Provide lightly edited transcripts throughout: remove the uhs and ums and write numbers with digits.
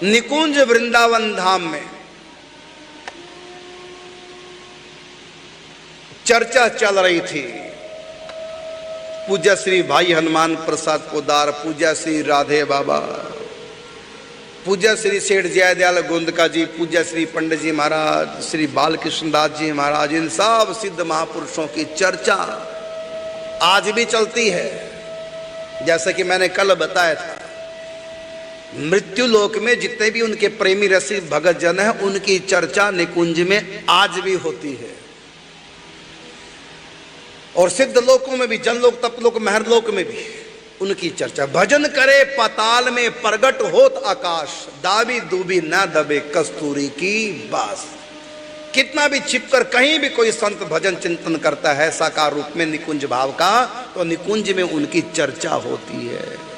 निकुंज वृंदावन धाम में चर्चा चल रही थी। पूज्य श्री भाई हनुमान प्रसाद पोदार, पूज्य श्री राधे बाबा, पूज्य श्री सेठ जयदयाल गोंदका जी, पूज्य श्री पंडित जी महाराज, श्री बालकृष्ण दास जी महाराज, इन सब सिद्ध महापुरुषों की चर्चा आज भी चलती है। जैसा कि मैंने कल बताया था, मृत्यु लोक में जितने भी उनके प्रेमी रसिक भगत जन हैं, उनकी चर्चा निकुंज में आज भी होती है। और सिद्ध लोकों में भी, जनलोक, तपलोक, महरलोक में भी उनकी चर्चा। भजन करे पाताल में प्रगट होत आकाश, दाबी दूबी ना दबे कस्तूरी की बास। कितना भी छिपकर कहीं भी कोई संत भजन चिंतन करता है साकार रूप में निकुंज भाव का, तो निकुंज में उनकी चर्चा होती है।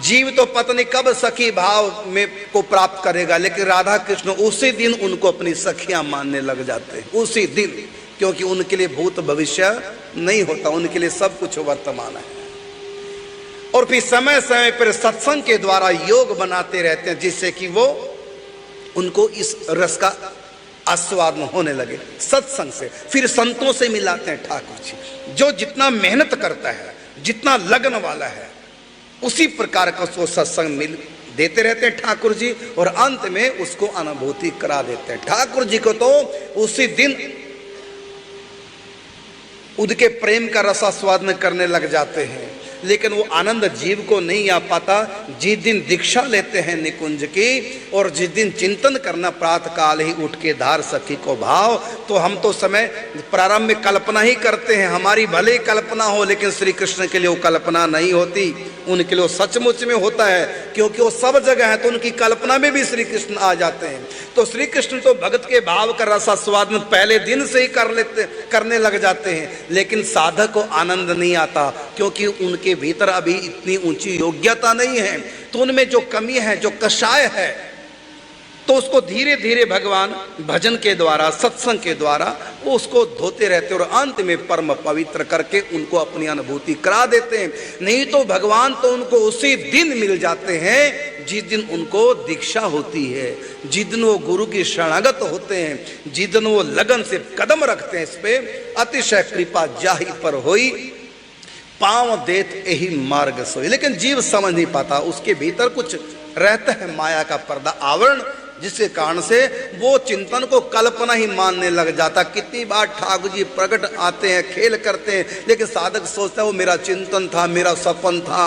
जीव तो पत्नी कब सखी भाव में को प्राप्त करेगा, लेकिन राधा कृष्ण उसी दिन उनको अपनी सखियां मानने लग जाते हैं, उसी दिन। क्योंकि उनके लिए भूत भविष्य नहीं होता, उनके लिए सब कुछ वर्तमान है। और फिर समय समय पर सत्संग के द्वारा योग बनाते रहते हैं, जिससे कि वो उनको इस रस का आस्वादन होने लगे सत्संग से। फिर संतों से मिलाते हैं ठाकुर जी। जो जितना मेहनत करता है, जितना लगन वाला है, उसी प्रकार का उसको सत्संग मिल देते रहते हैं ठाकुर जी, और अंत में उसको अनुभूति करा देते हैं। ठाकुर जी को तो उसी दिन उनके प्रेम का रसास्वादन करने लग जाते हैं, लेकिन वो आनंद जीव को नहीं आ पाता। जिस दिन दीक्षा लेते हैं निकुंज की, और जिस दिन चिंतन करना प्रातः काल ही उठ के धार सखी को भाव, तो हम तो समय प्रारंभ में कल्पना ही करते हैं, हमारी भले कल्पना हो, लेकिन श्री कृष्ण के लिए वो कल्पना नहीं होती, उनके लिए सचमुच में होता है। क्योंकि वो सब जगह है, तो उनकी कल्पना में भी श्री कृष्ण आ जाते हैं। तो श्री कृष्ण तो भगत के भाव का रसास्वादन पहले दिन से ही करने लग जाते हैं, लेकिन साधक को आनंद नहीं आता, क्योंकि उनके भीतर अभी इतनी ऊंची योग्यता नहीं है। तो उनमें जो कमी है, जो कषाय है, तो उसको धीरे धीरे भगवान भजन के द्वारा, सत्संग के द्वारा वो उसको धोते रहते, और अंत में परम पवित्र करके उनको अपनी अनुभूति करा देते हैं। नहीं तो भगवान तो उनको उसी दिन मिल जाते हैं जिस दिन उनको दीक्षा होती है, जिस दिन वो गुरु की शरणागत होते हैं, जिस दिन वो लगन से कदम रखते हैं इस पे। अतिशय कृपा जाहि पर होई, पांव देत यही मार्ग सोई। लेकिन जीव समझ नहीं पाता, उसके भीतर कुछ रहता है माया का पर्दा, आवरण, जिसके कारण से वो चिंतन को कल्पना ही मानने लग जाता। कितनी बार ठाकुर जी प्रकट आते हैं, खेल करते हैं, लेकिन साधक सोचता है वो मेरा चिंतन था, मेरा सपन था,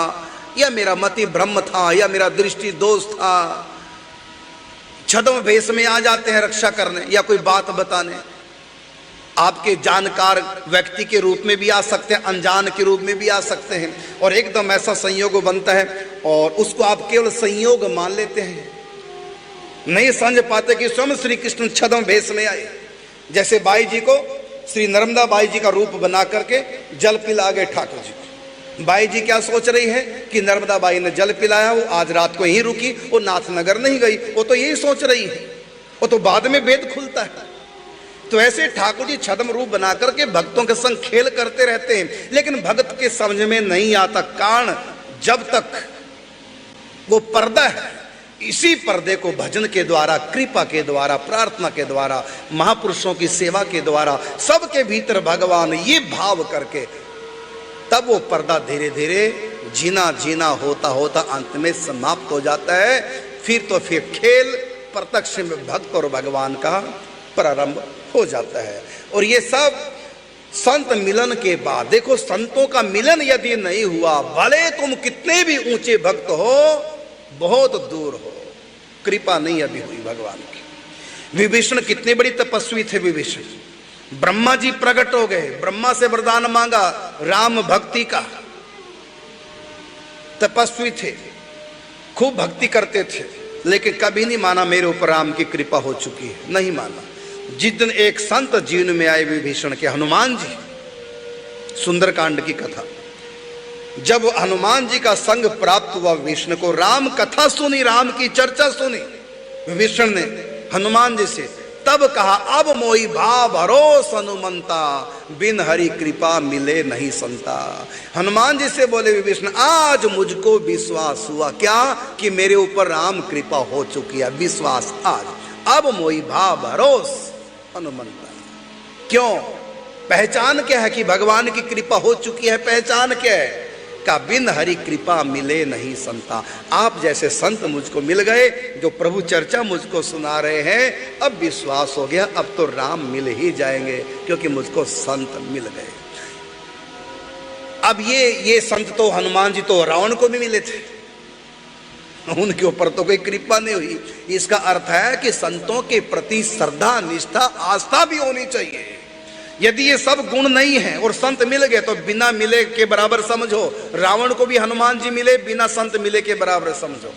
या मेरा मति ब्रह्म था, या मेरा दृष्टि दोष था। छद्म भेष में आ जाते हैं रक्षा करने या कोई बात बताने। आपके जानकार व्यक्ति के रूप में भी आ सकते हैं, अनजान के रूप में भी आ सकते हैं, और एकदम ऐसा संयोग बनता है और उसको आप केवल संयोग मान लेते हैं, नहीं समझ पाते कि स्वयं श्री कृष्ण छद्म भेष में आए। जैसे बाई जी को श्री नर्मदा बाई जी का रूप बना करके जल पिला गए ठाकुर जी को। बाई जी क्या सोच रही है कि नर्मदा बाई ने जल पिलाया, वो आज रात को यहीं रुकी, वो नाथनगर नहीं गई, वो तो यही सोच रही है, वो तो बाद में भेद खुलता है। तो ऐसे ठाकुर जी छद्म रूप बना करके भक्तों के संग खेल करते रहते हैं, लेकिन भक्त के समझ में नहीं आता। कारण जब तक वो पर्दा है, इसी पर्दे को भजन के द्वारा, कृपा के द्वारा, प्रार्थना के द्वारा, महापुरुषों की सेवा के द्वारा, सबके भीतर भगवान ये भाव करके, तब वो पर्दा धीरे धीरे जीना जीना होता होता अंत में समाप्त हो जाता है। फिर खेल प्रत्यक्ष में भक्त और भगवान का प्रारंभ हो जाता है। और ये सब संत मिलन के बाद। देखो, संतों का मिलन यदि नहीं हुआ, भले तुम कितने भी ऊंचे भक्त हो, बहुत दूर हो, कृपा नहीं अभी हुई भगवान की। विभीषण कितने बड़ी तपस्वी थे। विभीषण, ब्रह्मा जी प्रकट हो गए, ब्रह्मा से वरदान मांगा राम भक्ति का। तपस्वी थे, खूब भक्ति करते थे, लेकिन कभी नहीं माना मेरे ऊपर राम की कृपा हो चुकी है, नहीं माना। जिस दिन एक संत जीवन में आए विभीषण के, हनुमान जी, सुंदरकांड की कथा, जब हनुमान जी का संग प्राप्त हुआ विभीषण को, राम कथा सुनी, राम की चर्चा सुनी विभीषण ने हनुमान जी से, तब कहा अब मोहि भाव भरोस हनुमंता, बिन हरि कृपा मिले नहीं संता। हनुमान जी से बोले विभीषण आज मुझको विश्वास हुआ, क्या कि मेरे ऊपर राम कृपा हो चुकी है, विश्वास आज। अब मोहि भाव भरोस हनुमंता, क्यों, पहचान क्या है कि भगवान की कृपा हो चुकी है, पहचान क्या है का बिन हरि कृपा मिले नहीं संता। आप जैसे संत मुझको मिल गए जो प्रभु चर्चा मुझको सुना रहे हैं, अब विश्वास हो गया, अब तो राम मिल ही जाएंगे क्योंकि मुझको संत मिल गए। अब ये संत तो हनुमान जी तो रावण को भी मिले थे, उनके ऊपर तो कोई कृपा नहीं हुई। इसका अर्थ है कि संतों के प्रति श्रद्धा निष्ठा आस्था भी होनी चाहिए। यदि ये सब गुण नहीं है और संत मिल गए तो बिना मिले के बराबर समझो, रावण को भी हनुमान जी मिले, बिना संत मिले के बराबर समझो।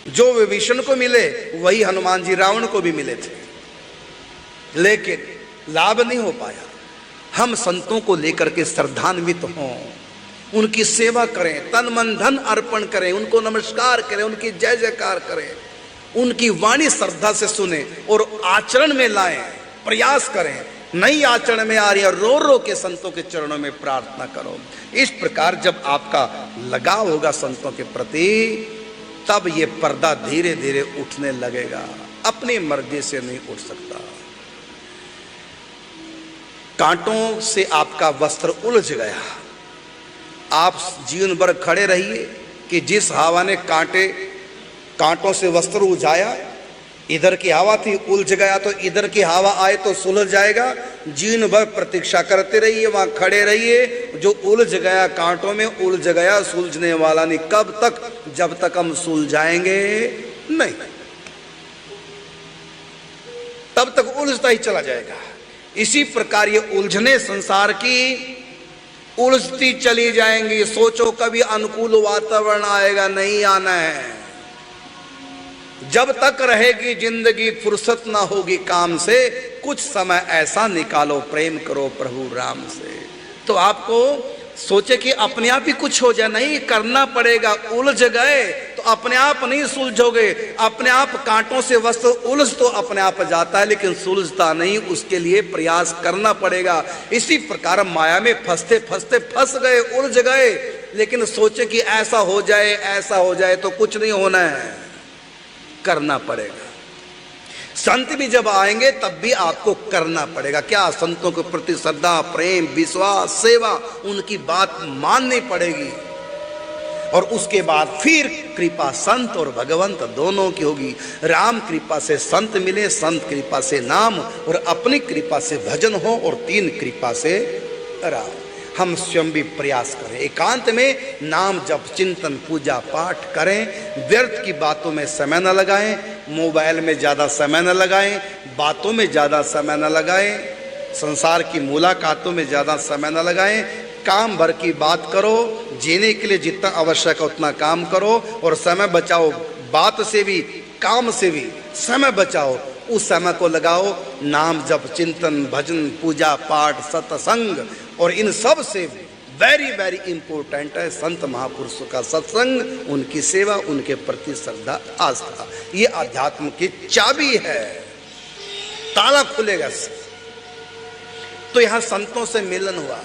जो विभीषण को मिले वही हनुमान जी रावण को भी मिले थे, लेकिन लाभ नहीं हो पाया। हम संतों को लेकर के श्रद्धान्वित हों, उनकी सेवा करें, तन मन धन अर्पण करें, उनको नमस्कार करें, उनकी जय जयकार करें, उनकी वाणी श्रद्धा से सुने और आचरण में लाएं, प्रयास करें। नई आचरण में आ रही है, रो रो के संतों के चरणों में प्रार्थना करो। इस प्रकार जब आपका लगाव होगा संतों के प्रति, तब ये पर्दा धीरे धीरे उठने लगेगा, अपनी मर्जी से नहीं उठ सकता। कांटों से आपका वस्त्र उलझ गया, आप जीवन भर खड़े रहिए कि जिस हवा ने कांटों से वस्त्र उलझाया, इधर की हवा थी उलझ गया तो इधर की हवा आए तो सुलझ जाएगा। जीवन भर प्रतीक्षा करते रहिए, वहां खड़े रहिए, जो उलझ गया कांटों में उलझ गया, सुलझने वाला नहीं। कब तक? जब तक हम सुलझाएंगे नहीं, तब तक उलझता ही चला जाएगा। इसी प्रकार ये उलझने संसार की उलझती चली जाएंगी। सोचो कभी अनुकूल वातावरण आएगा, नहीं आना है। जब तक रहेगी जिंदगी फुर्सत ना होगी काम से, कुछ समय ऐसा निकालो प्रेम करो प्रभु राम से। तो आपको सोचे कि अपने आप ही कुछ हो जाए, नहीं, करना पड़ेगा। उलझ गए तो अपने आप नहीं सुलझोगे, अपने आप कांटों से वस्त्र उलझ तो अपने आप जाता है, लेकिन सुलझता नहीं, उसके लिए प्रयास करना पड़ेगा। इसी प्रकार माया में फंसते फंसते फंस गए, उलझ गए, लेकिन सोचे कि ऐसा हो जाए ऐसा हो जाए, तो कुछ नहीं होना है, करना पड़ेगा। संत भी जब आएंगे तब भी आपको करना पड़ेगा। क्या? संतों के प्रति श्रद्धा, प्रेम, विश्वास, सेवा, उनकी बात माननी पड़ेगी। और उसके बाद फिर कृपा संत और भगवंत दोनों की होगी। राम कृपा से संत मिले, संत कृपा से नाम, और अपनी कृपा से भजन हो, और तीन कृपा से राम। हम स्वयं भी प्रयास करें, एकांत में नाम जप चिंतन पूजा पाठ करें, व्यर्थ की बातों में समय न लगाएं, मोबाइल में ज़्यादा समय न लगाएं, बातों में ज़्यादा समय न लगाएं, संसार की मुलाकातों में ज़्यादा समय न लगाएं। काम भर की बात करो, जीने के लिए जितना आवश्यक है उतना काम करो, और समय बचाओ, बात से भी काम से भी समय बचाओ। उस समय को लगाओ नाम जप चिंतन भजन पूजा पाठ सत्संग, और इन सब से वेरी वेरी इंपॉर्टेंट है संत महापुरुषों का सत्संग, उनकी सेवा, उनके प्रति श्रद्धा आस्था। ये अध्यात्म की चाबी है, ताला खुलेगा। तो यहां संतों से मिलन हुआ।